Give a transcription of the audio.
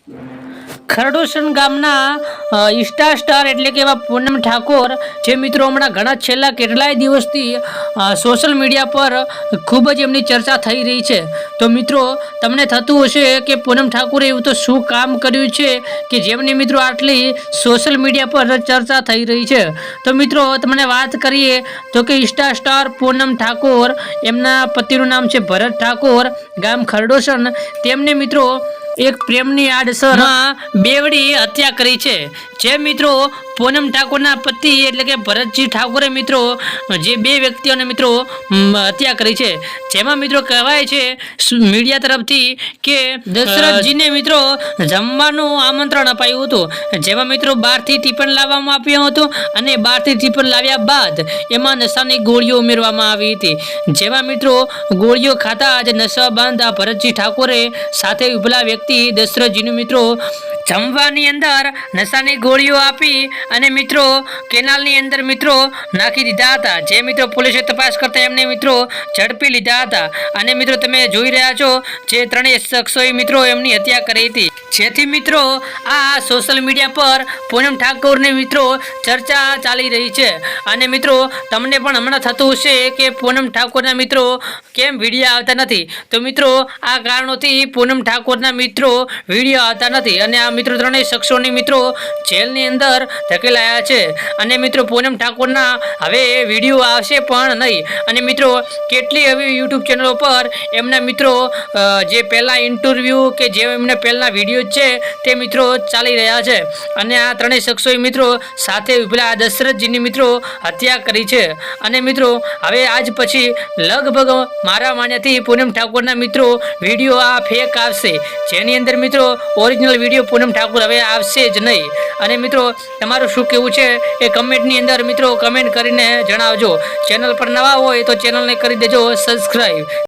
ખરડોસણ ગામના Insta star એટલે કે એવા પૂનમ ઠાકોર જે મિત્રો હમણાં ઘણા છેલ્લા કેટલાય દિવસથી સોશિયલ મીડિયા પર ખૂબ જ એમની ચર્ચા થઈ રહી છે। તો મિત્રો તમને થતું હશે કે પૂનમ ઠાકોરે એવું તો શું કામ કર્યું છે કે જેમની મિત્રો આટલી સોશિયલ મીડિયા પર ચર્ચા થઈ રહી છે। તો મિત્રો તમને વાત કરીએ તો કે ઇન્સ્ટા સ્ટાર પૂનમ ઠાકોર એમના પતિનું નામ છે ભરત ઠાકોર, ગામ ખરડોસણ। તેમને મિત્રો એક પ્રેમની આડઅસરમાં બેવડી હત્યા કરી છે। જે મિત્રો પૂનમ ઠાકોરના પતિ એટલે કે ભરતજી ઠાકોરે મિત્રો જે બે વ્યક્તિઓને મિત્રો હત્યા કરી છે, જેમાં મિત્રો કહેવાય છે મીડિયા તરફથી કે દશરથજીને મિત્રો જમવાનું આમંત્રણ અપાયું હતું, જેમાં મિત્રો બહારથી ટિફિન લાવવામાં આવ્યું હતું અને બહારથી ટિફિન લાવ્યા બાદ એમાં નશાની ગોળીઓ ઉમેરવામાં આવી હતી, જેમાં મિત્રો ગોળીઓ ખાતા જ નશા બાંધ આ ભરતજી ઠાકોરે સાથે ઉભેલા વ્યક્તિ દશરથજીનું મિત્રો જમવાની અંદર નશાની ગોળીઓ આપી અને મિત્રો કેનાલની અંદર મિત્રો નાખી દીધા હતા। જે મિત્રો પોલીસે તપાસ કરતા એમને મિત્રો ઝડપી લીધા હતા અને મિત્રો તમે જોઈ રહ્યા છો જે ત્રણેય શખ્સોએ મિત્રો એમની હત્યા કરી હતી। જેથી મિત્રો આ સોશિયલ મીડિયા પર પૂનમ ઠાકોરને મિત્રો ચર્ચા ચાલી રહી છે અને મિત્રો તમને પણ હમણાં થતું હશે કે પૂનમ ઠાકોરના મિત્રો કેમ વિડીયો આવતા નથી। તો મિત્રો આ કારણોથી પૂનમ ઠાકોરના મિત્રો વિડીયો આવતા નથી અને આ મિત્રો ત્રણેય શખ્સોની મિત્રો જેલની અંદર ધકેલાયા છે અને મિત્રો પૂનમ ઠાકોરના હવે વિડીયો આવશે પણ નહીં અને મિત્રો કેટલી એવી યુટ્યુબ ચેનલો પર એમના મિત્રો જે પહેલાં ઇન્ટરવ્યૂ કે જે એમના પહેલાં વિડીયો છે તે મિત્રો ચાલી રહ્યા છે અને આ ત્રણેય શખ્સોએ મિત્રો સાથે ઉભેલા દશરથજીની મિત્રો હત્યા કરી છે અને મિત્રો હવે આજ પછી લગભગ મારા માન્યાથી પૂનમ ઠાકોરના મિત્રો વિડીયો આ ફેક આવશે, જેની અંદર મિત્રો ઓરિજિનલ વિડીયો પૂનમ ઠાકોર હવે આવશે જ નહીં। અને મિત્રો તમારું શું કહેવું છે એ કમેન્ટની અંદર મિત્રો કમેન્ટ કરીને જણાવજો। ચેનલ પર નવા હોય તો ચેનલને કરી દેજો સબસ્ક્રાઈબ।